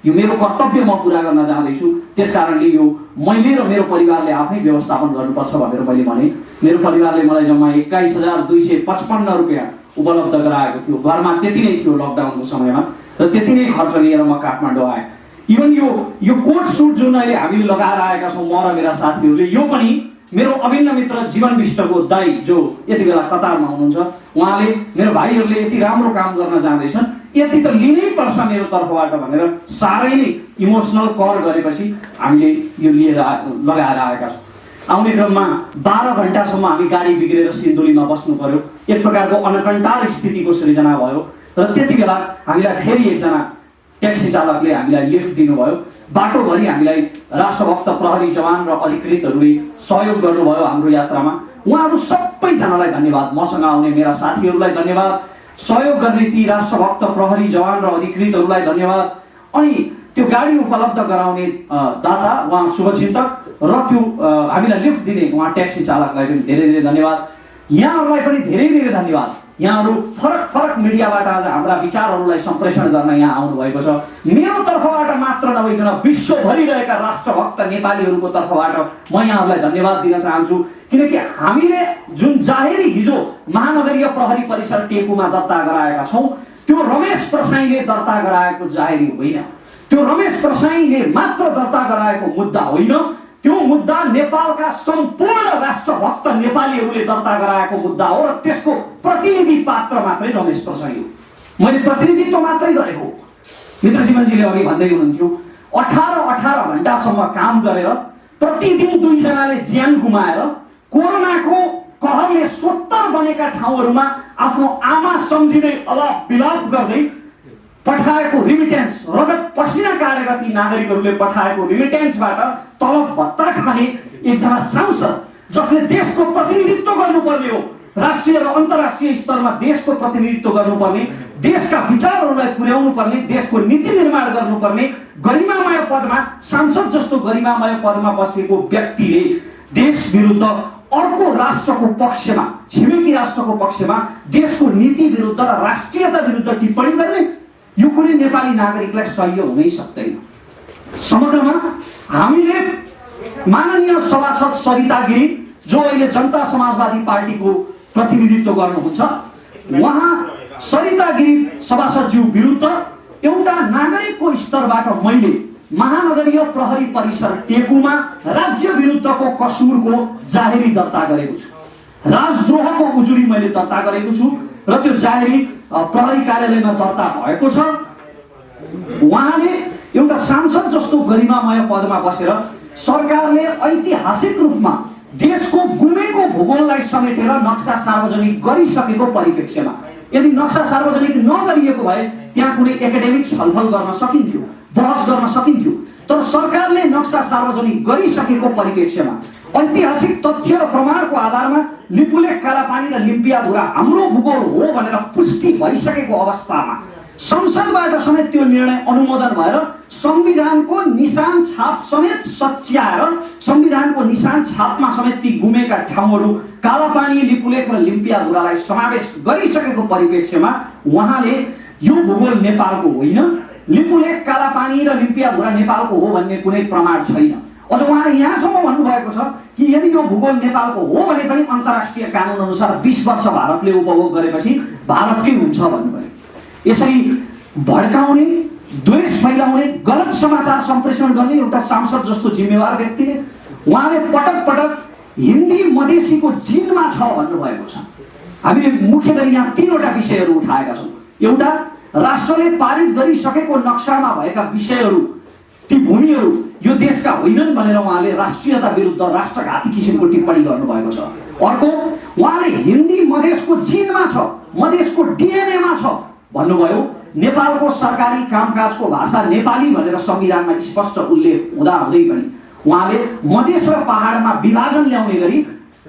यो मेरो कर्तव्य म पुरा गर्न जाँदैछु, त्यसकारणले यो मैले र मेरो परिवारले आफै व्यवस्थापन गर्नुपर्छ भनेर मैले भने। मेरो परिवारले मलाई जम्मा 21,255 रुपियाँ उपलब्ध गराएको थियो। घरमा त्यति नै थियो लकडाउनको समयमा र त्यति नै खर्च लिएर म काठमाडौँ आएँ। इभन यो कोट सुट जुन अहिले हामीले लगाएर आएका छौँ म र मेरा साथीहरूले, यो पनि मेरो अभिन्न मित्र जीवन विष्टको दाइ जो यति बेला कतारमा हुनुहुन्छ, उहाँले मेरो भाइहरूले यति राम्रो काम गर्न जाँदैछन्, यति त लिनै पर्छ मेरो तर्फबाट भनेर साह्रै नै इमोसनल कर गरेपछि हामीले यो लिएर लगाएर आएका छौँ। आउने क्रममा 12 घण्टासम्म हामी गाडी बिग्रेर सिन्धुलीमा बस्नु पर्यो। एक प्रकारको अनकन्टार स्थितिको सृजना भयो र त्यति बेला हामीलाई फेरि एकजना ट्याक्सी चालकले हामीलाई लिफ्ट दिनुभयो। बाटोभरि हामीलाई राष्ट्रभक्त प्रहरी जवान र अधिकृतहरूले सहयोग गर्नुभयो हाम्रो यात्रामा। उहाँहरू सबैजनालाई धन्यवाद। मसँग आउने मेरा साथीहरूलाई धन्यवाद, सहयोग गर्ने ती राष्ट्रभक्त प्रहरी जवान र अधिकृतहरूलाई धन्यवाद। अनि त्यो गाडी उपलब्ध गराउने दाता उहाँ शुभचिन्तक र त्यो हामीलाई लिफ्ट दिने उहाँ ट्याक्सी चालकलाई पनि धेरै धेरै धन्यवाद। यहाँहरूलाई पनि धेरै धेरै धन्यवाद। यहाँहरू फरक फरक मिडियाबाट आज हाम्रा विचारहरूलाई सम्प्रेषण गर्न यहाँ आउनुभएको छ। मेरो तर्फबाट मात्र नभइकन विश्वभरि रहेका राष्ट्रभक्त नेपालीहरूको तर्फबाट म यहाँहरूलाई धन्यवाद दिन चाहन्छु, किनकि हामीले जुन जाहेरी हिजो महानगरीय प्रहरी परिसर टेकुमा दर्ता गराएका छौँ, त्यो रमेश प्रसाईले दर्ता गराएको जाहेरी होइन। त्यो रमेश प्रसाईले मात्र दर्ता गराएको मुद्दा होइन, त्यो मुद्दा नेपालका सम्पूर्ण राष्ट्रभक्त नेपालीहरूले दर्ता गराएको मुद्दा हो र त्यसको प्रतिनिधि पात्र मात्रै रमेश प्रसाई हो। मैले प्रतिनिधित्व मात्रै गरेको। मित्र जीवनजीले अघि भन्दै हुनुहुन्थ्यो 18 घण्टासम्म काम गरेर प्रतिदिन 2 जनाले ज्यान गुमाएर कोरोनाको कहरले सोत्तर बनेका ठाउँहरूमा आफ्नो आमा सम्झिँदै अलाप बिलाप गर्दै पठाएको रिमिटेन्स, रगत पसिना काटेर ती नागरिकहरूले पठाएको रिमिटेन्सबाट तलब भत्ता खाने एकजना सांसद जसले देशको प्रतिनिधित्व गर्नुपर्ने हो, राष्ट्रिय र अन्तर्राष्ट्रिय स्तरमा देशको प्रतिनिधित्व गर्नुपर्ने, देशका विचारहरूलाई पुर्याउनु पर्ने, देशको नीति निर्माण गर्नुपर्ने गरिमामय पदमा सांसद जस्तो गरिमामय पदमा बसेको व्यक्तिले देश विरुद्ध अर्को राष्ट्रको पक्षमा, छिमेकी राष्ट्रको पक्षमा देशको नीति विरुद्ध र राष्ट्रियता विरुद्ध टिप्पणी गर्ने, यो कुनै नेपाली नागरिकलाई सह्य हुनै सक्दैन। समग्रमा हामीले माननीय सभासद सरिता गिरी जो अहिले जनता समाजवादी पार्टीको प्रतिनिधित्व गर्नुहुन्छ, उहाँ सरिता गिरी सभासदज्यू विरुद्ध एउटा नागरिकको स्तरबाट मैले महानगरीय प्रहरी परिसर टेकुमा राज्य विरुद्धको कसुरको जाहेरी दर्ता गरेको छु। राजद्रोहको उजुरी मैले दर्ता गरेको छु र त्यो जाहेरी प्रहरी कार्यालयमा दर्ता भएको छ। उहाँले एउटा सांसद जस्तो गरिमामय पदमा बसेर सरकारले ऐतिहासिक रूपमा देशको गुमेको भूगोललाई समेटेर नक्सा सार्वजनिक गरिसकेको परिप्रेक्ष्यमा, यदि नक्सा सार्वजनिक नगरिएको भए त्यहाँ कुनै एकाडेमिक छलफल गर्न सकिन्थ्यो, बहस गर्न सकिन्थ्यो, तर सरकारले नक्सा सार्वजनिक गरिसकेको परिप्रेक्ष्यमा ऐतिहासिक तथ्य र प्रमाणको आधारमा लिपुलेख, कालापानी र लिम्पियाधुरा हाम्रो भूगोल हो भनेर पुष्टि भइसकेको अवस्थामा संसदबाट समेत त्यो निर्णय अनुमोदन भएर संविधानको निशान छाप समेत सच्याएर संविधानको निशान छापमा समेत ती गुमेका ठाउँहरू कालापानी, लिपुलेख र लिम्पियाधुरालाई समावेश गरिसकेको परिप्रेक्ष्यमा उहाँले यो भूगोल नेपालको होइन, लिपुलेख, कालापानी र लिम्पियाधुरा नेपालको हो भन्ने कुनै प्रमाण छैन। अझ उहाँले यहाँसम्म भन्नुभएको छ कि यदि यो भूगोल नेपालको हो भने पनि अन्तर्राष्ट्रिय कानुन अनुसार 20 वर्ष भारतले उपभोग गरेपछि भारतकै हुन्छ भन्नुभयो। यसरी भड्काउने, द्वेष फैलाउने, गलत समाचार सम्प्रेषण गर्ने एउटा सांसद जस्तो जिम्मेवार व्यक्तिले उहाँले पटक पटक हिन्दी मधेसीको जिनमा छ भन्नुभएको छ। हामीले मुख्य गरी यहाँ 3वटा विषयहरू उठाएका छौँ। एउटा, राष्ट्रले पारित गरिसकेको नक्सामा भएका विषयहरू, ती भूमिहरू यो देशका होइनन् भनेर उहाँले राष्ट्रियता विरुद्ध राष्ट्रघाती किसिमको टिप्पणी गर्नुभएको छ। अर्को, उहाँले हिन्दी मधेसको जिनमा छ, मधेसको डिएनएमा छ भन्नुभयो। नेपालको सरकारी कामकाजको भाषा नेपाली भनेर संविधानमा स्पष्ट उल्लेख हुँदाहुँदै पनि उहाँले मधेस र पहाडमा विभाजन ल्याउने गरी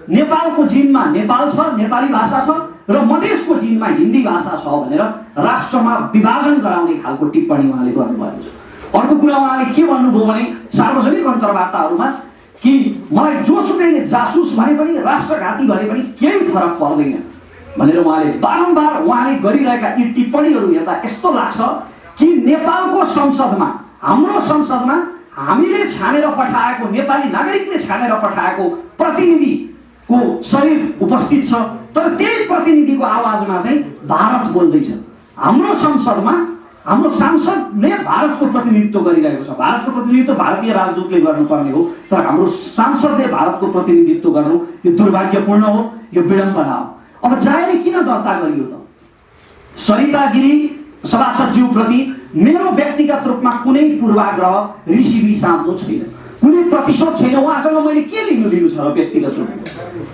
नेपालको जिनमा नेपाल छ, नेपाली भाषा छ र मधेसको जिनमा हिन्दी भाषा छ भनेर राष्ट्रमा विभाजन गराउने खालको टिप्पणी उहाँले गर्नुभएको छ। अर्को कुरा उहाँले के भन्नुभयो भने सार्वजनिक अन्तर्वार्ताहरूमा कि मलाई जोसुकैले जासुस भने पनि राष्ट्रघाती भने पनि केही फरक पर्दैन भनेर उहाँले बारम्बार उहाँले गरिरहेका यी टिप्पणीहरू हेर्दा यस्तो लाग्छ कि नेपालको संसदमा हाम्रो संसदमा हामीले छानेर पठाएको, नेपाली नागरिकले छानेर पठाएको प्रतिनिधिको शरीर उपस्थित छ, तर त्यही प्रतिनिधिको आवाजमा चाहिँ भारत बोल्दैछ। हाम्रो संसदमा हाम्रो सांसदले भारतको प्रतिनिधित्व गरिरहेको छ। भारतको प्रतिनिधित्व भारतीय राजदूतले गर्नुपर्ने हो, तर हाम्रो सांसदले भारतको प्रतिनिधित्व गर्नु यो दुर्भाग्यपूर्ण हो, यो विडम्बना हो। अब जाहेरी किन दर्ता गरियो त? सरिता गिरी सभासदज्यूप्रति मेरो व्यक्तिगत रूपमा कुनै पूर्वाग्रह ऋषिबी साँध्नु छैन, कुनै प्रतिशोध छैन। उहाँसँग मैले के लिनु दिनु छ र व्यक्तिगत रूपमा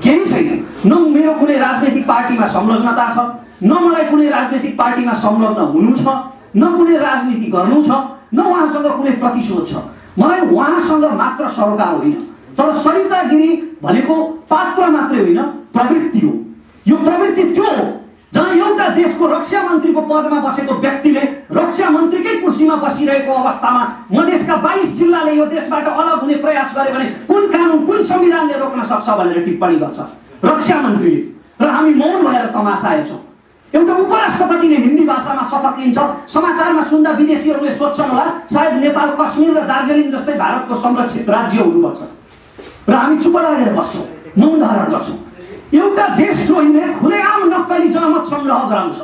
केही छैन। न मेरो कुनै राजनैतिक पार्टीमा संलग्नता छ, न मलाई कुनै राजनैतिक पार्टीमा संलग्न हुनु छ, न कुनै राजनीति गर्नु छ, न उहाँसँग कुनै प्रतिशोध छ। मलाई उहाँसँग मात्र सरोकार होइन, तर सरिता गिरी भनेको पात्र मात्रै होइन, प्रवृत्ति हो। यो प्रवृत्ति त्यो हो जहाँ एउटा देशको रक्षा मन्त्रीको पदमा बसेको व्यक्तिले रक्षा मन्त्रीकै कुर्सीमा बसिरहेको अवस्थामा मधेसका 22 जिल्लाले यो देशबाट अलग हुने प्रयास गरे भने कुन कानुन, कुन संविधानले रोक्न सक्छ भनेर टिप्पणी गर्छ रक्षा मन्त्रीले, र हामी मौन भएर तमासा हेर्छौँ। एउटा उपराष्ट्रपतिले हिन्दी भाषामा शपथ लिन्छ, समाचारमा सुन्दा विदेशीहरूले सोध्छन् होला सायद नेपाल कश्मीर र दार्जिलिङ जस्तै भारतको संरक्षित राज्य हुनुपर्छ, र हामी चुप लागेर बस्छौँ, मौन धारण गर्छौँ। एउटा देशद्रोहीले खुलेआम नक्कली जनमत सङ्ग्रह गराउँछ,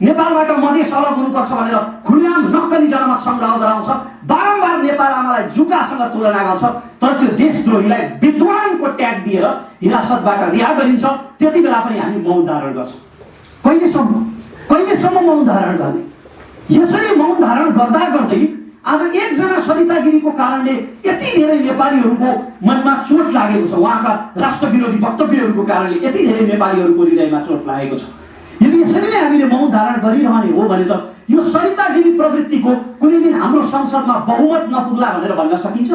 नेपालबाट मधेस अलग हुनुपर्छ भनेर खुलेआम नक्कली जनमत सङ्ग्रह गराउँछ, बारम्बार नेपाल आमालाई जुकासँग तुलना गर्छ, तर त्यो देशद्रोहीलाई विद्वानको ट्याग दिएर हिरासतबाट रिहा गरिन्छ। त्यति बेला पनि हामी मौन धारण गर्छौँ। कहिलेसम्म मौन धारण गर्ने? यसरी मौन धारण गर्दा गर्दै आज एकजना सरिता गिरीको कारणले यति धेरै नेपालीहरूको मनमा चोट लागेको छ, उहाँका राष्ट्रविरोधी वक्तव्यहरूको कारणले यति धेरै नेपालीहरूको हृदयमा चोट लागेको छ। यदि यसरी नै हामीले मौन धारण गरिरहने हो भने त यो सरिता गिरी प्रवृत्तिको कुनै दिन हाम्रो संसदमा बहुमत नपुग्ला भनेर भन्न सकिन्छ?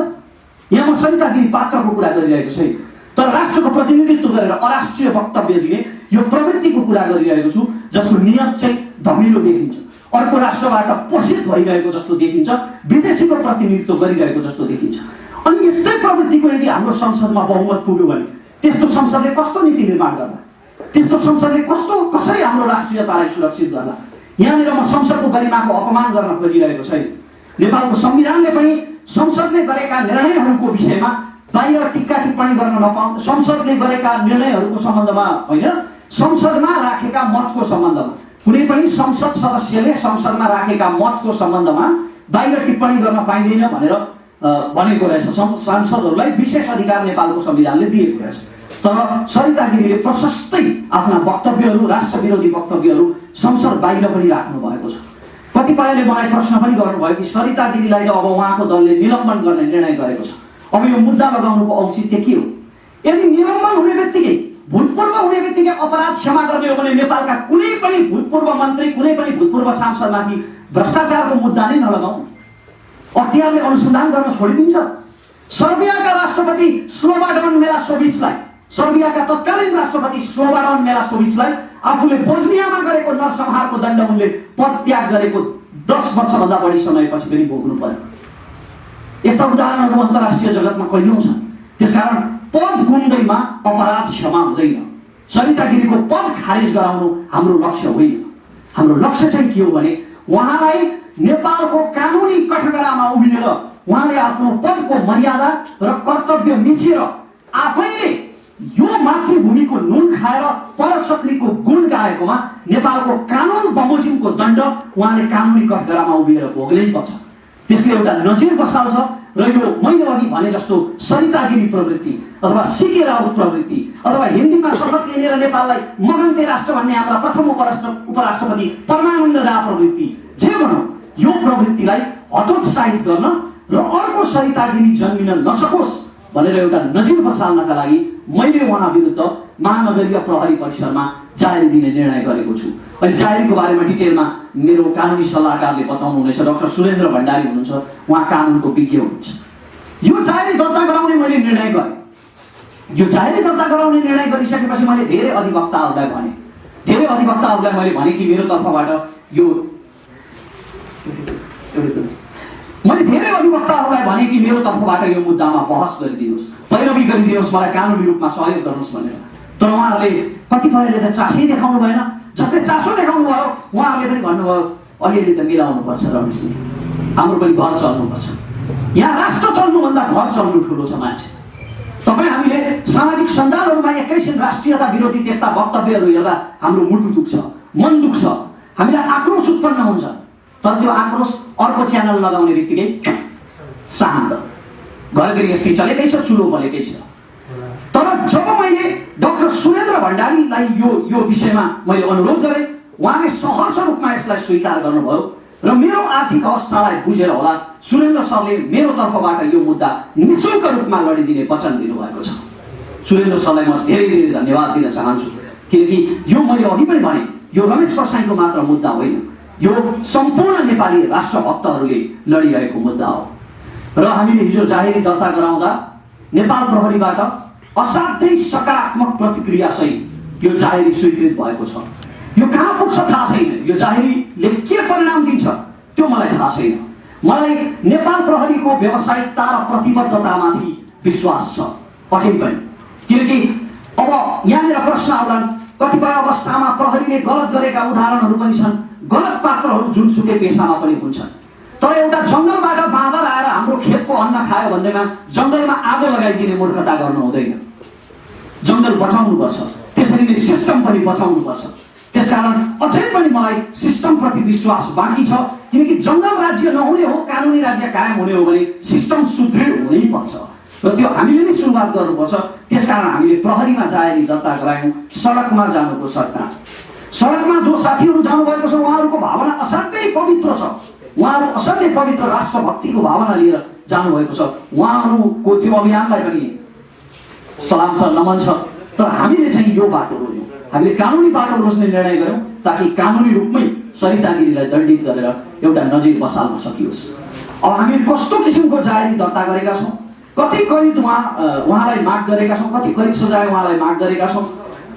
यहाँ म सरिता गिरी पात्रको कुरा गरिरहेको छैन, तर राष्ट्रको प्रतिनिधित्व गरेर अराष्ट्रिय वक्तव्य दिने यो प्रवृत्तिको कुरा गरिरहेको छु, जसको नियत चाहिँ धमिलो देखिन्छ, अर्को राष्ट्रबाट पोषित भइरहेको जस्तो देखिन्छ, विदेशीको प्रतिनिधित्व गरिरहेको जस्तो देखिन्छ। अनि यस्तै प्रवृत्तिको यदि हाम्रो संसदमा बहुमत पुग्यो भने त्यस्तो संसदले कस्तो नीति निर्माण गर्ला? त्यस्तो संसदले कसरी हाम्रो राष्ट्रियतालाई सुरक्षित गर्ला? यहाँनिर म संसदको गरिमाको अपमान गर्न खोजिरहेको छैन। नेपालको संविधानले पनि संसदले गरेका निर्णयहरूको विषयमा बाहिर टिक्का टिप्पणी गर्न नपाउँ, संसदले गरेका निर्णयहरूको सम्बन्धमा होइन, संसदमा राखेका मतको सम्बन्धमा कुनै पनि संसद सदस्यले संसदमा राखेका मतको सम्बन्धमा बाहिर टिप्पणी गर्न पाइँदैन भनेर भनेको रहेछ। सांसदहरूलाई विशेष अधिकार नेपालको संविधानले दिएको रहेछ। तर सरिता गिरीले प्रशस्तै आफ्ना वक्तव्यहरू, राष्ट्रविरोधी वक्तव्यहरू संसद बाहिर पनि राख्नु भएको छ। कतिपयले मलाई प्रश्न पनि गर्नुभयो कि सरिता गिरीलाई अब उहाँको दलले निलम्बन गर्ने निर्णय गरेको छ, अब यो मुद्दा लगाउनुको औचित्य के हो? यदि निलम्बन हुने बित्तिकै, भूतपूर्व हुने बित्तिकै अपराध क्षमा गर्ने हो भने नेपालका कुनै पनि भूतपूर्व मन्त्री, कुनै पनि भूतपूर्व सांसदमाथि भ्रष्टाचारको मुद्दा नै नलगाउँ, अख्तियारले अनुसन्धान गर्न छोडिदिन्छ। सर्बियाका राष्ट्रपति स्लोबाडन मिलोसेभिचलाई, सर्बियाका तत्कालीन राष्ट्रपति स्लोबाडन मिलोसेभिचलाई आफूले बोस्नियामा गरेको नरसंहारको दण्ड उनले पदत्याग गरेको 10 वर्षभन्दा बढी समयपछि पनि भोग्नु पर्यो। यस्ता उदाहरणहरू अन्तर्राष्ट्रिय जगतमा कैयौँ छन्। त्यसकारण पद गुन्दैमा अपराध क्षमा हुँदैन। सरिता गिरीको पद खारेज गराउनु हाम्रो लक्ष्य होइन। हाम्रो लक्ष्य चाहिँ के हो भने उहाँलाई नेपालको कानुनी कठघरामा उभिएर उहाँले आफ्नो पदको मर्यादा र कर्तव्य मिचेर आफैले यो मातृभूमिको नुन खाएर परचक्रीको गुण गाएकोमा नेपालको कानुन बमोजिमको दण्ड उहाँले कानुनी कठघरामा उभिएर भोग्नै पर्छ। त्यसले एउटा नजिर बसाल्छ र यो मैले अघि भने जस्तो सरिता गिरी प्रवृत्ति अथवा सिके राउत प्रवृत्ति अथवा हिन्दीमा शपथ लिएर नेपाललाई मगन्ते राष्ट्र भन्ने हाम्रा प्रथम उपराष्ट्रपति परमानन्द झा प्रवृत्ति जे भनौँ, यो प्रवृत्तिलाई हतोत्साहित गर्न र अर्को सरिता गिरी जन्मिन नसकोस् भनेर एउटा नजिर बसाल्नका लागि मैले उहाँ विरुद्ध महानगरीय प्रहरी परिसरमा जाहेरी दिने निर्णय गरेको छु। अनि जाहेरीको बारेमा डिटेलमा मेरो कानुनी सल्लाहकारले बताउनु हुनेछ, डाक्टर सुरेन्द्र भण्डारी हुनुहुन्छ, उहाँ कानुनको विज्ञ हुनुहुन्छ। यो जाहेरी दर्ता गराउने मैले निर्णय गरेँ। यो जाहेरी दर्ता गराउने निर्णय गरिसकेपछि मैले धेरै अधिवक्ताहरूलाई मैले भने कि मेरो तर्फबाट यो मुद्दामा बहस गरिदिनुहोस्, पैरवी गरिदिनुहोस्, मलाई कानुनी रूपमा सहयोग गर्नुहोस् भनेर। तर उहाँहरूले कतिपयले त चासै देखाउनु भएन। जसले चासो देखाउनु भयो उहाँहरूले पनि भन्नुभयो अलिअलि त मिलाउनु पर्छ रमेशले, हाम्रो पनि घर चल्नुपर्छ। यहाँ राष्ट्र चल्नुभन्दा घर चल्नु ठुलो छ मान्छे। तपाईँ हामीले सामाजिक सञ्जालहरूमा एकैछिन राष्ट्रियता विरोधी त्यस्ता वक्तव्यहरू हेर्दा हाम्रो मुटु दुख्छ, मन दुख्छ, हामीलाई आक्रोश उत्पन्न हुन्छ। तर त्यो आक्रोश अर्को च्यानल लगाउने बित्तिकै शान्त, घरघरि यस्तै चलेकै छ, चुलो बलेकै छ। तर जब मैले डाक्टर सुरेन्द्र भण्डारीलाई यो विषयमा मैले अनुरोध गरेँ, उहाँले सहर्ष रूपमा यसलाई स्वीकार गर्नुभयो र मेरो आर्थिक अवस्थालाई बुझेर होला सुरेन्द्र सरले मेरो तर्फबाट यो मुद्दा निःशुल्क रूपमा लडिदिने वचन दिनुभएको छ। सुरेन्द्र सरलाई म धेरै धेरै धन्यवाद दिन चाहन्छु, किनकि यो मैले अघि पनि भने यो रमेश प्रसाईको मात्र मुद्दा होइन, यो सम्पूर्ण नेपाली राष्ट्रभक्तहरूले लडिरहेको मुद्दा हो। र हामीले हिजो जाहेरी दर्ता गराउँदा नेपाल प्रहरीबाट असाध्यै सकारात्मक प्रतिक्रियासहित यो जाहेरी स्वीकृत भएको छ। यो कहाँ पुग्छ थाहा छैन, यो जाहेरीले के परिणाम दिन्छ त्यो मलाई थाहा छैन। मलाई नेपाल प्रहरीको व्यावसायिकता र प्रतिबद्धतामाथि विश्वास छ अझै पनि, किनकि अब यहाँनिर प्रश्न आउलान्, कतिपय अवस्थामा प्रहरीले गलत गरेका उदाहरणहरू पनि छन्, गलत पात्रहरू जुनसुकै पेसामा पनि हुन्छन्। तर एउटा जङ्गलबाट बाँदर आएर हाम्रो खेतको अन्न खायो भन्दैमा जङ्गलमा आगो लगाइदिने मूर्खता गर्नु हुँदैन। जङ्गल बचाउनुपर्छ, त्यसरी नै सिस्टम पनि बचाउनुपर्छ। त्यसकारण अझै पनि मलाई सिस्टमप्रति विश्वास बाँकी छ, किनकि जङ्गल राज्य नहुने हो, कानुनी राज्य कायम हुने हो भने सिस्टम सुदृढ हुनैपर्छ र त्यो हामीले नै सुरुवात गर्नुपर्छ। त्यसकारण हामीले प्रहरीमा जाहेरी दर्ता गरायौँ, सडकमा जानुको सट्टा। सडकमा जो साथीहरू जानुभएको छ उहाँहरूको भावना असाध्यै पवित्र छ, उहाँहरू असाध्यै पवित्र राष्ट्रभक्तिको भावना लिएर जानुभएको छ। उहाँहरूको त्यो अभियानलाई पनि सलाम छ, नमन छ। तर हामीले चाहिँ यो बाटो रोज्यौँ, हामीले कानुनी बाटो रोज्ने निर्णय गऱ्यौँ ताकि कानुनी रूपमै सरिता गिरीलाई दण्डित गरेर एउटा नजिर बसाल्न सकियोस्। अब हामीले कस्तो किसिमको जाहेरी दर्ता गरेका छौँ, कति कैद उहाँलाई माग गरेका छौँ, कति कैद सजाय उहाँलाई माग गरेका छौँ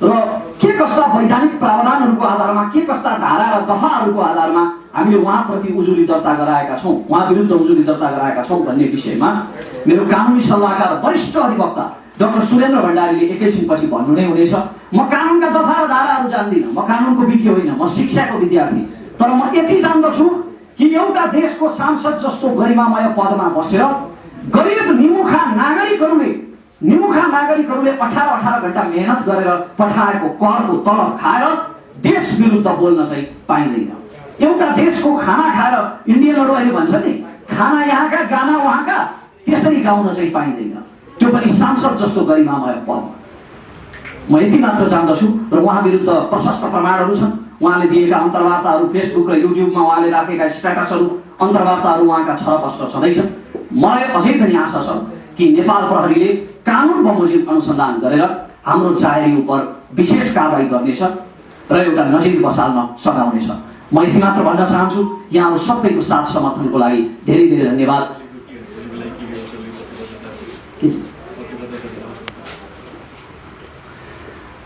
र के कस्ता वैधानिक प्रावधानहरूको आधारमा, के कस्ता धारा र दफाहरूको आधारमा हामीले उहाँप्रति उजुरी दर्ता गराएका छौँ, उहाँ विरुद्ध उजुरी दर्ता गराएका छौँ भन्ने विषयमा मेरो कानुनी सल्लाहकार वरिष्ठ अधिवक्ता डाक्टर सुरेन्द्र भण्डारीले एकैछिनपछि भन्नु नै हुनेछ। म कानुनका दफा र धाराहरू जान्दिनँ, म कानुनको विज्ञ होइन, म शिक्षाको विद्यार्थी। तर म यति जान्दछु कि एउटा देशको सांसद जस्तो गरिमामय पदमा बसेर गरिब निमुखा नागरिकहरूले 18 घण्टा मेहनत गरेर पठाएको करको तलब खाएर देश विरुद्ध बोल्न चाहिँ पाइँदैन। एउटा देशको खाना खाएर इन्डियनहरू अहिले भन्छन् नि, खाना यहाँका गाना उहाँका, त्यसरी गाउन चाहिँ पाइँदैन, त्यो पनि सांसद जस्तो गरिमामय पद। म यति मात्र जान्दछु र उहाँ विरुद्ध प्रशस्त प्रमाणहरू छन्। उहाँले दिएका अन्तर्वार्ताहरू, फेसबुक र युट्युबमा उहाँले राखेका स्ट्याटसहरू, अन्तर्वार्ताहरू उहाँका छरपष्ट छँदैछन्। मलाई अझै पनि आशा छ कि नेपाल प्रहरीले कानुन बमोजिम अनुसन्धान गरेर हाम्रो जाहेरी उप विशेष कारबाही गर्नेछ र एउटा नजिर बसाल्न सघाउनेछ। म यति मात्र भन्न चाहन्छु, यहाँहरू सबैको साथ समर्थनको लागि धेरै धेरै धन्यवाद।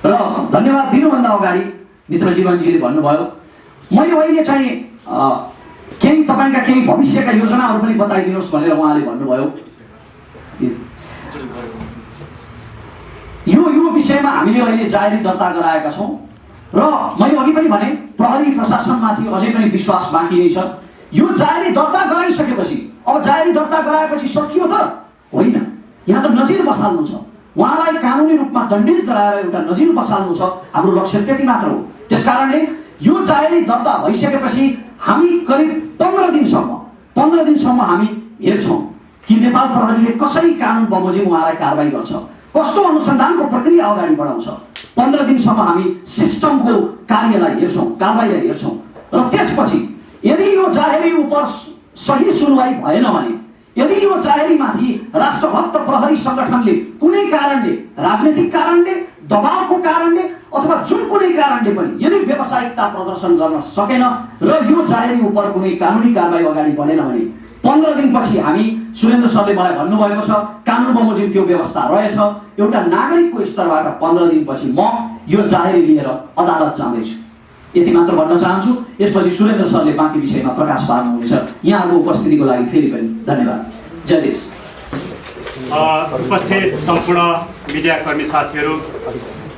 र धन्यवाद दिनुभन्दा अगाडि मित्र जीवनजीले भन्नुभयो, मैले अहिले चाहिँ केही तपाईँका केही भविष्यका योजनाहरू पनि बताइदिनुहोस् भनेर उहाँले भन्नुभयो। यो विषयमा हामीले अहिले जाहेरी दर्ता गराएका छौँ र मैले अघि पनि भने प्रहरी प्रशासनमाथि अझै पनि विश्वास बाँकी नै छ। यो जाहेरी दर्ता गराइसकेपछि अब जाहेरी दर्ता गराएपछि सकियो त होइन, यहाँ त नजिर बसाल्नु छ, उहाँलाई कानुनी रूपमा दण्डित गराएर एउटा नजिर बसाल्नु छ। हाम्रो लक्ष्य त्यति मात्र हो। त्यसकारणले यो जाहेरी दर्ता भइसकेपछि हामी करिब 15 दिनसम्म हामी हेर्छौँ कि नेपाल प्रहरीले कसरी कानुन बमोजिम उहाँलाई कारबाही गर्छ, कस्तो अनुसन्धानको प्रक्रिया अगाडि बढाउँछ। 15 दिनसम्म हामी सिस्टमको कार्यलाई हेर्छौँ, कारबाहीलाई हेर्छौँ र त्यसपछि यदि यो जाहेरी उप सही सुनवाई भएन भने, यदि यो जाहेरीमाथि राष्ट्रभक्त प्रहरी सङ्गठनले कुनै कारणले, राजनीतिक कारणले, दबावको कारणले अथवा जुन कुनै कारणले पनि यदि व्यावसायिकता प्रदर्शन गर्न सकेन र यो जाहेरी उप कुनै कानुनी कारबाही अगाडि बढेन भने 15 दिनपछि हामी, सुरेन्द्र सरले मलाई भन्नुभएको छ कानुन बमोजिम त्यो व्यवस्था रहेछ, एउटा नागरिकको स्तरबाट 15 दिनपछि म यो जाहेरी लिएर अदालत जाँदैछु। यति मात्र भन्न चाहन्छु। यसपछि सुरेन्द्र सरले बाँकी विषयमा प्रकाश पार्नुहुनेछ। यहाँको उपस्थितिको लागि फेरि पनि धन्यवाद। जय देश। उपस्थित सम्पूर्ण मिडियाकर्मी साथीहरू,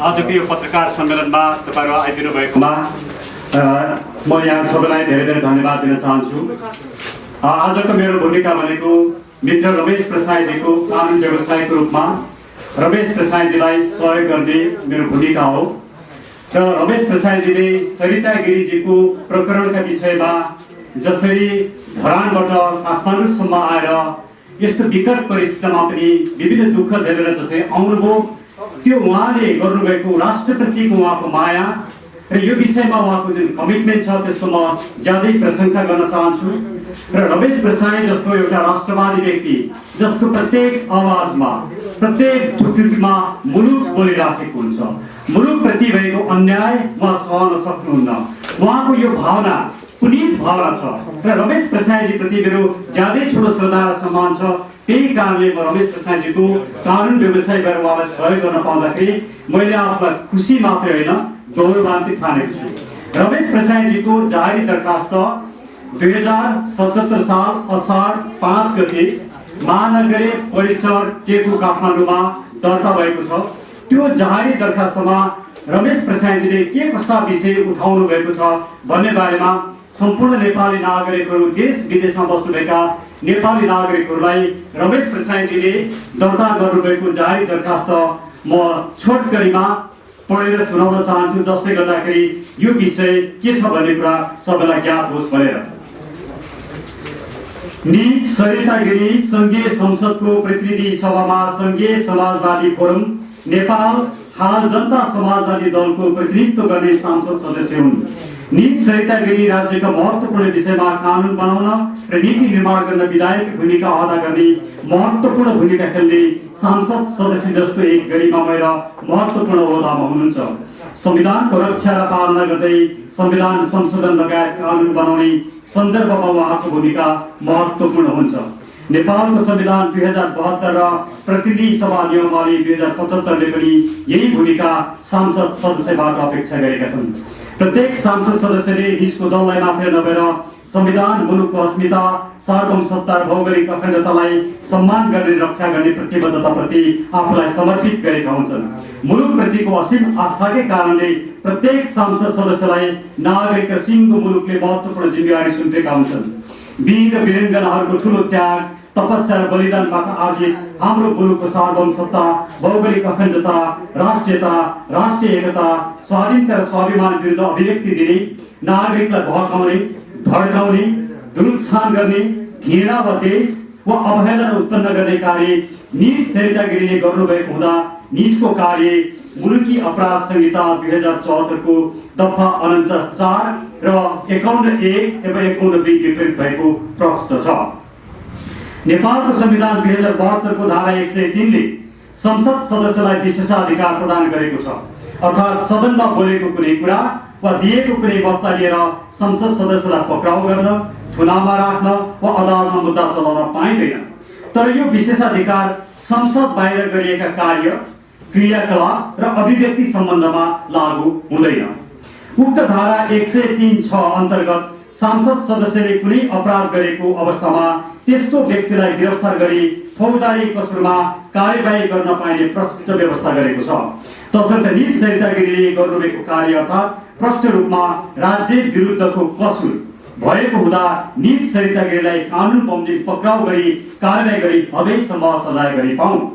आजको यो पत्रकार सम्मेलनमा तपाईँहरू आइदिनु भएकोमा म यहाँ सबैलाई धेरै धेरै धन्यवाद दिन चाहन्छु। आजको मेरो भूमिका भनेको मित्र रमेश प्रसाईजीको कानुन व्यवसायको रूपमा रमेश प्रसाईजीलाई सहयोग गर्ने मेरो भूमिका हो र रमेश प्रसाईजीले सरिता गिरीजीको प्रकरणका विषयमा जसरी धरानबाट काठमाडौँसम्म आएर यस्तो विकट परिस्थितिमा पनि विभिन्न दुःख झेलेर जसरी आउनुभयो त्यो उहाँले गर्नुभएको राष्ट्रप्रतिको उहाँको माया र यो विषयमा उहाँको जुन कमिटमेन्ट छ त्यसको म ज्यादै प्रशंसा गर्न चाहन्छु र रमेश प्रसाई जस्तो एउटा राष्ट्रवादी व्यक्ति जसको प्रत्येक आवाजमा प्रत्येक ढुकढुकीमा मुलुक बोलिराखेको हुन्छ, मुलुकप्रति भएको अन्याय उहाँ सहन सक्नुहुन्न। उहाँको यो भावना पुनीत भावना छ र रमेश प्रसाईजी प्रति मेरो ज्यादै ठुलो श्रद्धा र सम्मान छ। त्यही कारणले म रमेश प्रसाईजीको कानुन व्यवसाय गरेर उहाँलाई सहयोग गर्न पाउँदाखेरि मैले आफूलाई खुसी मात्रै होइन गौरवान्वित ठानेको छु। रमेश प्रसाईजीको जारी दरखास्त 2077 साल असार 5 गते महानगरीय परिसर टेकु काठमाडौँमा दर्ता भएको छ। त्यो जारी दरखास्तमा रमेश प्रसाईजीले के कस्ता विषय उठाउनु भएको छ भन्ने बारेमा सम्पूर्ण नेपाली नागरिकहरू देश विदेशमा बस्नुभएका नेपाली नागरिकहरूलाई रमेश प्रसाईजीले दर्ता गर्नुभएको जारी दरखास्त म छोटकरीमा पढेर सुनाउन चाहन्छु, जसले गर्दाखेरि यो विषय के छ भन्ने कुरा सबैलाई ज्ञात होस् भनेर। नीच सरिता गिरी संघीय संसदको प्रतिनिधि सभामा संघीय समाजवादी फोरम नेपाल हाल जनता समाजवादी दलको प्रतिनिधित्व गर्ने सांसद सदस्य हुन्। नीच सरिता गिरी राज्यका महत्त्वपूर्ण विषयमा कानुन बनाउन र नीति निर्माण गर्न विधायक भूमिका अदा गर्ने महत्त्वपूर्ण भूमिका खेल्ने सांसद सदस्य जस्तो एक गरिमामय र महत्त्वपूर्ण ओहदामा हुनुहुन्छ। संविधानको रक्षा र पालना गर्दै संविधान संशोधन लगायत कानुन बनाउने सन्दर्भमा उहाँको भूमिका महत्त्वपूर्ण हुन्छ। नेपालको संविधान 2072 र प्रतिनिधि सभा नियमावली 2075 ले पनि यही भूमिका सांसद सदस्यबाट अपेक्षा गरेका छन्। प्रत्येक सांसद सदस्यले निजको दललाई मात्र नभएर संविधान, मुलुकको अस्मिता, सार्वभौमसत्ता र भौगोलिक अखण्डतालाई सम्मान गर्ने रक्षा गर्ने प्रतिबद्धताप्रति आफूलाई समर्पित गरेका हुन्छन्। मुलुकप्रतिको असीम आस्थाकै कारणले प्रत्येक सांसद सदस्यलाई नागरिक र सिङ्गो मुलुकले महत्त्वपूर्ण जिम्मेवारी सुम्पेका हुन्छन्। वीर वीराङ्गनाहरूको ठुलो त्याग, तपस्या र बलिदानबाट आर्जित हाम्रो मुलुकको सार्वभौमसत्ता, भौगोलिक अखण्डता, राष्ट्रियता, राष्ट्रिय एकता, स्वाधीनता र स्वाभिमान विरुद्ध अभिव्यक्ति दिने, नागरिकलाई भड्काउने, भड्काउने, दुरुत्साहन गर्ने, घृणा वा देश वा अवहेलना उत्पन्न गर्ने कार्य नीच सरिता गिरीले गर्नुभएको हुँदा नीचको कार्य मुलुकी अपराध संहिता 2074 को दफा 49(4) र 51(1) एवं 51(2) विपरीत भएको प्रश्न छ। नेपालको संविधान 2072 को धारा 103 ले संसद सदस्यलाई विशेषाधिकार प्रदान गरेको छ, अर्थात् सदनमा बोलेको कुनै कुरा वा दिएको कुनै वक्ता लिएर संसद सदस्यलाई पक्राउ गर्न, थुनामा राख्न वा अदालतमा मुद्दा चलाउन पाइँदैन। तर यो विशेषाधिकार संसद बाहिर गरिएका कार्य, क्रियाकलाप र अभिव्यक्ति सम्बन्धमा लागू हुँदैन। उक्त धारा 103(6) अन्तर्गत सांसद सदस्यले कुनै अपराध गरेको अवस्थामा त्यस्तो व्यक्तिलाई गिरफ्तार गरी फौजदारी कसुरमा कार्यवाही गर्न पाइने प्रष्ट व्यवस्था गरेको छ। तसर्थ नीच सरिता गिरीले गर्नुभएको कार्य अर्थात् प्रष्ट रूपमा राज्य विरुद्धको कसुर भएको हुँदा नीच सरिता गिरीलाई कानुन बमोजिम पक्राउ गरी कार्यवाही गरी हदैसम्म सजाय गरी पाउन्।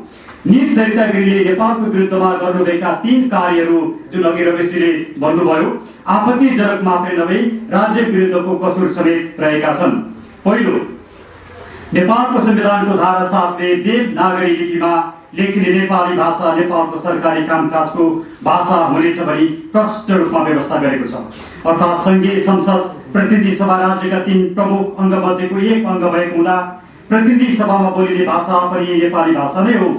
नीच सरिता गिरीले नेपालको विरुद्धमा गर्नुभएका 3 कार्यहरू जुन अघि रमेशजीले भन्नुभयो, आपत्तिजनक मात्रै नभई राज्य विरुद्धको कसुर समेत रहेका छन्। पहिलो, नेपालको संविधानको धारा 7 ले देवनागरी लिपिमा लेखिने नेपाली भाषा नेपालको सरकारी कामकाजको भाषा हुनेछ भनी प्रष्ट रूपमा व्यवस्था गरेको छ। अर्थात् संघीय संसद, प्रतिनिधि सभा राज्यका 3 प्रमुख अङ्ग मध्येको एक अङ्ग भएको हुँदा प्रतिनिधि सभामा बोलिने भाषा पनि नेपाली भाषा नै हो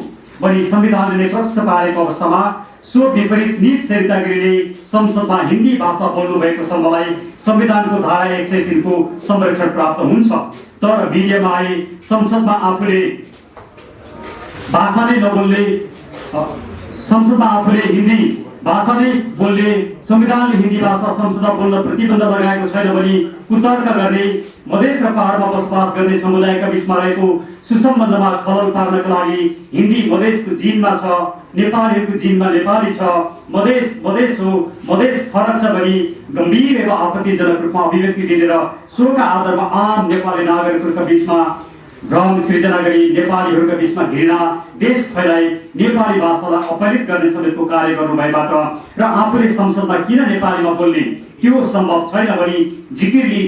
भनी संविधानले प्रष्ट पारेको अवस्थामा सो विपरीत नीच सरिता गिरीले संसदमा हिन्दी भाषा बोल्नु भएको सम्मलाई संविधानको धारा 103 को संरक्षण प्राप्त हुन्छ। तर मिडियामा आए संसदमा आफूले भाषा नै नबोल्ने, संसदमा आफूले हिन्दी भाषा नै बोल्ने, संविधानले हिन्दी भाषा संसदमा बोल्न प्रतिबन्ध लगाएको छैन भने कुतर्क गर्ने, मधेस र पहाडमा बसोबास गर्ने समुदायका बीचमा रहेको सुसम्बन्धमा खलल पार्नका लागि हिन्दी मधेसको जिनमा छ, नेपालीहरूको जिनमा नेपाली छ, मधेस हो, मधेस फरक छ भनी गम्भीर एवं आपत्तिजनक रूपमा अभिव्यक्ति दिने र सोका आधारमा आम नेपाली नागरिकहरूका बीचमा भ्रम सृजना गरी नेपालीहरूका बीचमा घृणा, देश फैलाई, नेपाली भाषालाई अपहरित गर्ने समेतको कार्य गर्नुभएबाट र आफूले संसदमा किन नेपालीमा बोल्ने त्यो सम्भव छैन भनी जिकिरले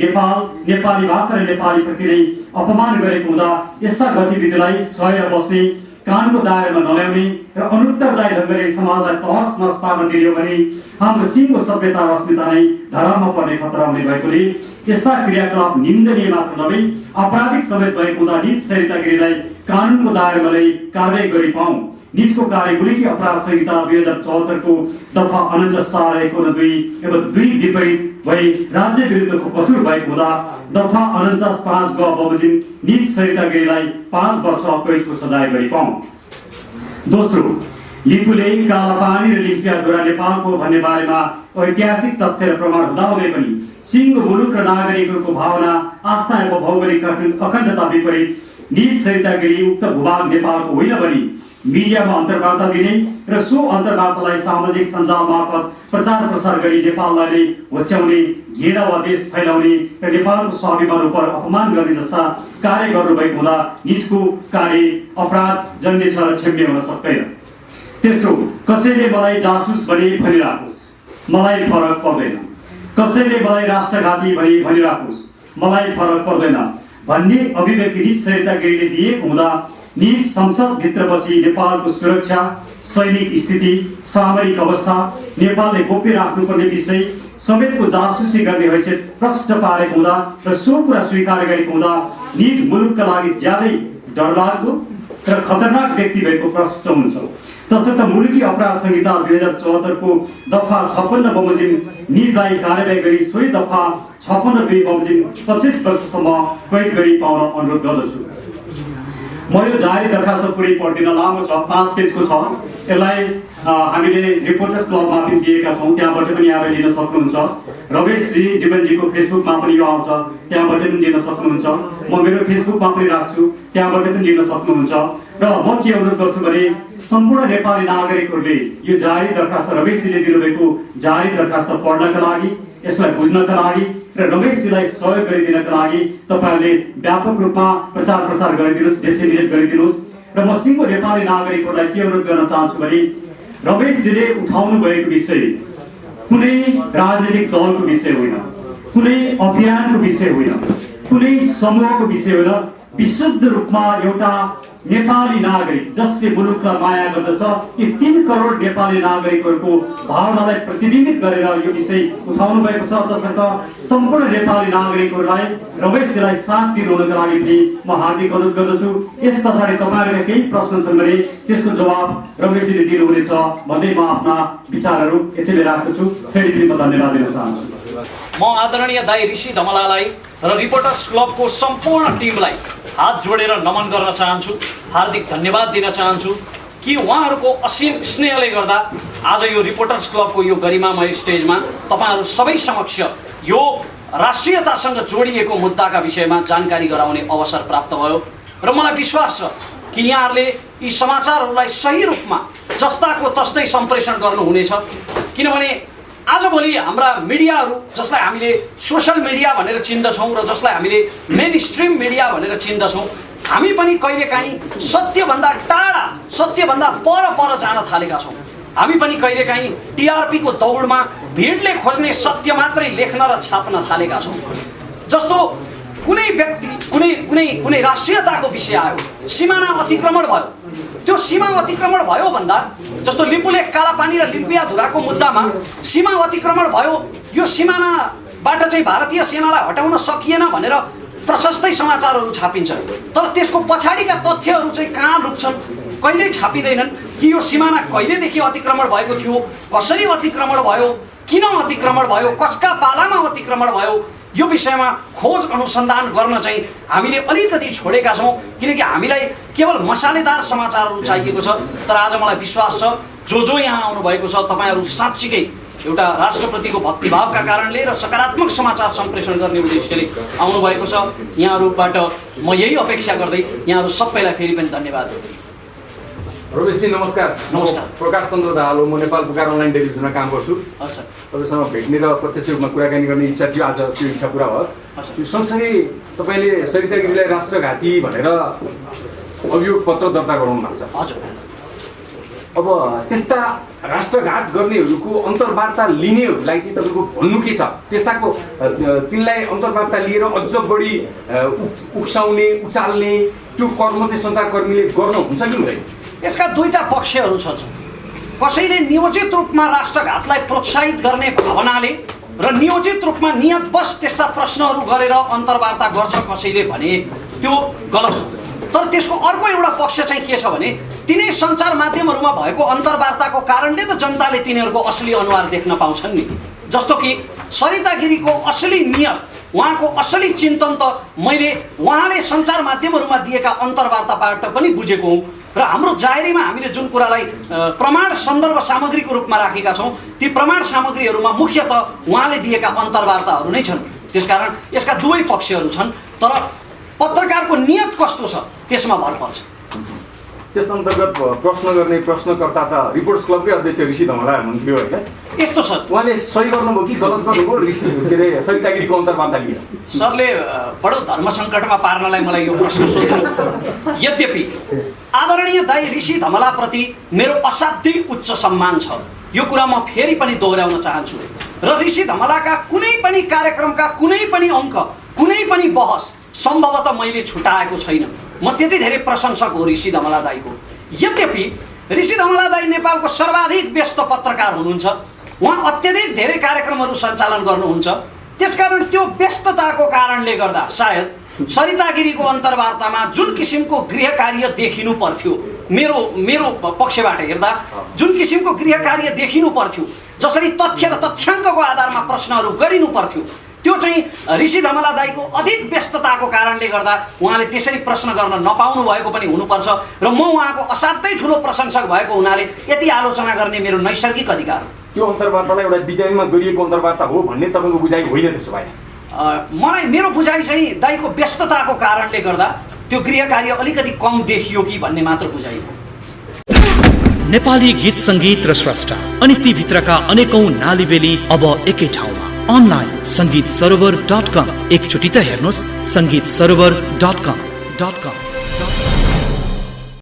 नेपाली भाषा र नेपाली प्रति नै अपमान गरेको हुँदा यस्ता गतिविधिलाई सहेर बस्ने, कानुनको दायरामा नल्याउने र अनुत्तरदायी ढङ्गले समाजलाई तहस नहस पार्न दियो भने हाम्रो सिङ्गो सभ्यता र अस्मिता नै धरामा पर्ने खतरा हुने भएकोले यस्ता क्रियाकलाप निन्दनीय मात्र नभई आपराधिक समेत भएको हुँदा निज सरिता गिरीलाई कानुनको दायरामा ल्याई कारबाही गरी पाऊँ। निजको कार्य गुलिकी अपराध संहिता 2074 को दफा 49(1) एवं 2 विपरीत भई राज्य विरुद्धको कसुर भएको हुँदा दफा 49(5) ग बमोजिम निज सरिता गिरीलाई 5 वर्ष कैदको सजाय गरी पाऊँ। दोस्रो, लिपुले कालापानी र लिम्पियाधुरा नेपालको भन्ने बारेमा ऐतिहासिक तथ्य र प्रमाण हुँदाहुँदै पनि सिङ्गो मुलुक र नागरिकहरूको भावना, आस्था एवं भौगोलिक अखण्डता विपरीत निज सरिता गिरी उक्त भूभाग नेपालको होइन भनी मिडियामा अन्तर्वार्ता दिने र सो अन्तर्वार्तालाई सामाजिक सञ्जाल मार्फत प्रचार प्रसार गरी नेपाललाई नै होच्याउने, घृणा वा देश फैलाउने र नेपालको स्वाभिमान उप अपमान गर्ने जस्ता कार्य गर्नुभएको हुँदा निजको कार्य अपराध जन्य छ र क्षम्य हुन सक्दैन। तेस्रो, कसैले मलाई जासुस भनिराखोस्, मलाई फरक पर्दैन। कसैले मलाई राष्ट्रघाती भनिराखोस्, मलाई फरक पर्दैन भन्ने अभिव्यक्ति निज सरिता गिरीले दिएको हुँदा निज संसदभित्र बसी नेपालको सुरक्षा, सैनिक स्थिति, सामरिक अवस्था, नेपालले गोप्य राख्नुपर्ने विषय समेतको जासुसी गर्ने हैसियत प्रष्ट पारेको हुँदा र सो कुरा स्वीकार गरेको हुँदा निज मुलुकका लागि ज्यादै डरलाग्दो र खतरनाक व्यक्ति भएको प्रष्ट हुन्छ। तसर्थ मुलुकी अपराध संहिता 2074 को दफा 56 बमोजिम निजलाई कारबाही गरी सोही दफा 56(2) बमोजिम 25 वर्षसम्म कैद गरी पाउन अनुरोध गर्दछु। म यो जारी दरखास्त पुरै पढ्दिन, लामो छ, 5 पेजको छ। यसलाई हामीले रिपोर्टर्स क्लबमा पनि दिएका छौँ, त्यहाँबाट पनि आएर लिन सक्नुहुन्छ। रमेशजी जीवनजीको फेसबुकमा पनि यो आउँछ, त्यहाँबाट पनि लिन सक्नुहुन्छ। म मेरो फेसबुकमा पनि राख्छु, त्यहाँबाट पनि लिन सक्नुहुन्छ। र म के अनुरोध गर्छु भने सम्पूर्ण नेपाली नागरिकहरूले यो जारी दरखास्त, रमेशजीले दिनुभएको जारी दरखास्त पढ्नका लागि, यसलाई बुझ्नका लागि र रमेशजीलाई सहयोग गरिदिनका लागि तपाईहरूले व्यापक रूपमा प्रचार प्रसार गरिदिनुहोस्, डिसेमिनेट गरिदिनुहोस्। र म सिङ्गो नेपाली नागरिकहरूलाई के अनुरोध गर्न चाहन्छु भने रमेशजीले उठाउनु भएको विषय कुनै राजनीतिक दलको विषय होइन, कुनै अभियानको विषय होइन, कुनै समूहको विषय होइन, विशुद्ध रूपमा एउटा नेपाली नागरिक जसले मुलुकलाई माया गर्दछ, यी 3 करोड नेपाली नागरिकहरूको भावनालाई प्रतिबिम्बित गरेर यो विषय उठाउनु भएको छ। तसर्थ सम्पूर्ण नेपाली नागरिकहरूलाई रमेशजीलाई साथ दिनुहुनका लागि पनि म हार्दिक अनुरोध गर्दछु। यस पछाडि तपाईँहरूका केही प्रश्न छन् भने त्यसको जवाब रमेशजीले दिनुहुनेछ भन्दै म आफ्ना विचारहरू यति बेला राख्दछु। फेरि पनि म धन्यवाद दिन चाहन्छु। म आदरणीय दाइ ऋषि धमलालाई र रिपोर्टर्स क्लबको सम्पूर्ण टिमलाई हात जोडेर नमन गर्न चाहन्छु, हार्दिक धन्यवाद दिन चाहन्छु कि उहाँहरूको असीम स्नेहले गर्दा आज यो रिपोर्टर्स क्लबको यो गरिमामय स्टेजमा तपाईहरू सबै समक्ष यो राष्ट्रियतासँग जोडिएको मुद्दाका विषयमा जानकारी गराउने अवसर प्राप्त भयो र मलाई विश्वास छ कि यहाँहरूले यी समाचारहरूलाई सही रूपमा जस्ताको तस्तै सम्प्रेषण गर्नुहुनेछ। किनभने आजभोलि हाम्रा मिडियाहरू जसलाई हामीले सोसल मिडिया भनेर चिन्दछौँ र जसलाई हामीले मेन स्ट्रिम मिडिया भनेर चिन्दछौँ, हामी पनि कहिलेकाहीँ सत्यभन्दा टाढा, सत्यभन्दा पर जान थालेका छौँ। हामी पनि कहिलेकाहीँ टिआरपीको दौडमा भिडले खोज्ने सत्य मात्रै लेख्न र छाप्न थालेका छौँ। जस्तो कुनै व्यक्ति कुनै राष्ट्रियताको विषय आयो, सीमाना अतिक्रमण भयो, त्यो सीमा अतिक्रमण भयो भन्दा जस्तो लिपुले कालापानी र लिम्पियाधुराको मुद्दामा सीमा अतिक्रमण भयो, यो सीमानाबाट चाहिँ भारतीय सेनालाई हटाउन सकिएन भनेर प्रशस्तै समाचारहरू छापिन्छ। तर त्यसको पछाडिका तथ्यहरू चाहिँ कहाँ लुक्छन्, कहिल्यै छापिँदैनन् कि यो सिमाना कहिलेदेखि अतिक्रमण भएको थियो, कसरी अतिक्रमण भयो, किन अतिक्रमण भयो, कसका पालामा अतिक्रमण भयो, यो विषयमा खोज अनुसन्धान गर्न चाहिँ हामीले अलिकति छोडेका छौँ। किनकि हामीलाई केवल मसालेदार समाचारहरू चाहिएको छ। तर आज मलाई विश्वास छ जो यहाँ आउनुभएको छ तपाईँहरू साँच्चीकै एउटा राष्ट्रप्रतिको भक्तिभावका कारणले र सकारात्मक समाचार सम्प्रेषण गर्ने उद्देश्यले आउनुभएको छ। यहाँहरूबाट म यही अपेक्षा गर्दै यहाँहरू सबैलाई फेरि पनि धन्यवाद। रमेशजी नमस्कार। नमस्कार। प्रकाश चन्द्र दाहाल हो, म नेपाल पुकार अनलाइन टेलिभिजनमा काम गर्छु। अच्छा। तपाईँसँग भेट्ने र प्रत्यक्ष रूपमा कुराकानी गर्ने इच्छा थियो, आज त्यो इच्छा पुरा भयो। त्यो सँगसँगै तपाईँले सरिता गिरीलाई राष्ट्रघाती भनेर अभियोग पत्र दर्ता गराउनु भएको छ। हजुर। अब त्यस्ता राष्ट्रघात गर्नेहरूको अन्तर्वार्ता लिनेहरूलाई चाहिँ तपाईँको भन्नु के छ? त्यस्ताको तिनलाई अन्तर्वार्ता लिएर अझ बढी उक्साउने उचाल्ने त्यो कर्म चाहिँ सञ्चारकर्मीले गर्नुहुन्छ कि हुँदैन? यसका दुईटा पक्षहरू छन्। कसैले नियोजित रूपमा राष्ट्रघातलाई प्रोत्साहित गर्ने भावनाले र नियोजित रूपमा नियतवश त्यस्ता प्रश्नहरू गरेर अन्तर्वार्ता गर्छ कसैले भने त्यो गलत हो। तर त्यसको अर्को एउटा पक्ष चाहिँ के छ भने तिनै सञ्चार माध्यमहरूमा भएको अन्तर्वार्ताको कारणले त जनताले तिनीहरूको असली अनुहार देख्न पाउँछन् नि। जस्तो कि सरिता गिरीको असली नियत, उहाँको असली चिन्तन त मैले उहाँले सञ्चार माध्यमहरूमा दिएका अन्तर्वार्ताबाट पनि बुझेको हुँ र हाम्रो जाहेरीमा हामीले जुन कुरालाई प्रमाण सन्दर्भ सामग्रीको रूपमा राखेका छौँ ती प्रमाण सामग्रीहरूमा मुख्यतः उहाँले दिएका अन्तर्वार्ताहरू नै छन्। त्यसकारण यसका दुवै पक्षहरू छन्, तर पत्रकारको नियत कस्तो छ त्यसमा भर पर्छ। त्यस अन्तर्गत प्रश्न गर्ने प्रश्नकर्ता त रिपोर्टर्स क्लबकै अध्यक्ष ऋषि धमला हुनुहुन्थ्यो होइन? यस्तो छ, उहाँले सही गर्नुभयो कि गलत गर्नुभयो ऋषि के अरे सरिता गिरीको अन्तर्वार्ता लिएर? सरले बडो धर्म सङ्कटमा पार्नलाई मलाई यो प्रश्न सोध्नु। यद्यपि आदरणीय दाई ऋषि धमलाप्रति मेरो असाध्यै उच्च सम्मान छ, यो कुरा म फेरि पनि दोहोऱ्याउन चाहन्छु। र ऋषि धमलाका कुनै पनि कार्यक्रमका कुनै पनि अङ्क, कुनै पनि बहस सम्भवतः मैले छुटाएको छैन। म त्यति धेरै प्रशंसक हो ऋषि धमला दाईको। यद्यपि ऋषि धमला दाई नेपालको सर्वाधिक व्यस्त पत्रकार हुनुहुन्छ। उहाँ अत्यधिक धेरै कार्यक्रमहरू सञ्चालन गर्नुहुन्छ। त्यसकारण त्यो व्यस्तताको कारणले गर्दा सायद सरिता गिरीको अन्तर्वार्तामा जुन किसिमको गृह कार्य देखिनु पर्थ्यो, मेरो पक्षबाट हेर्दा जुन किसिमको गृह कार्य देखिनु पर्थ्यो, जसरी तथ्य र तथ्याङ्कको आधारमा प्रश्नहरू गरिनु पर्थ्यो, त्यो चाहिँ ऋषि धमला दाईको अधिक व्यस्तताको कारणले गर्दा उहाँले त्यसरी प्रश्न गर्न नपाउनु भएको पनि हुनुपर्छ। र म उहाँको असाध्यै ठुलो प्रशंसक भएको हुनाले यति आलोचना गर्ने मेरो नैसर्गिक अधिकार हो। त्यो अन्तर्वार्तालाई एउटा डिजाइनमा गरिएको अन्तर्वार्ता हो भन्ने तपाईँको बुझाइ होइन त्यसो भए? मलाई मेरो बुझाइ चाहिँ दाईको व्यस्तताको कारणले गर्दा त्यो गृह कार्य अलिकति कम देखियो कि भन्ने मात्र बुझाइ हो। नेपाली गीत सङ्गीत र स्रष्टा अनि ती भित्रका अनेकौं नालीबेली अब एकै ठाउँमा अनलाइन संगीतसरोवर.com। एकचोटि त हेर्नुहोस् संगीतसरोवर.com।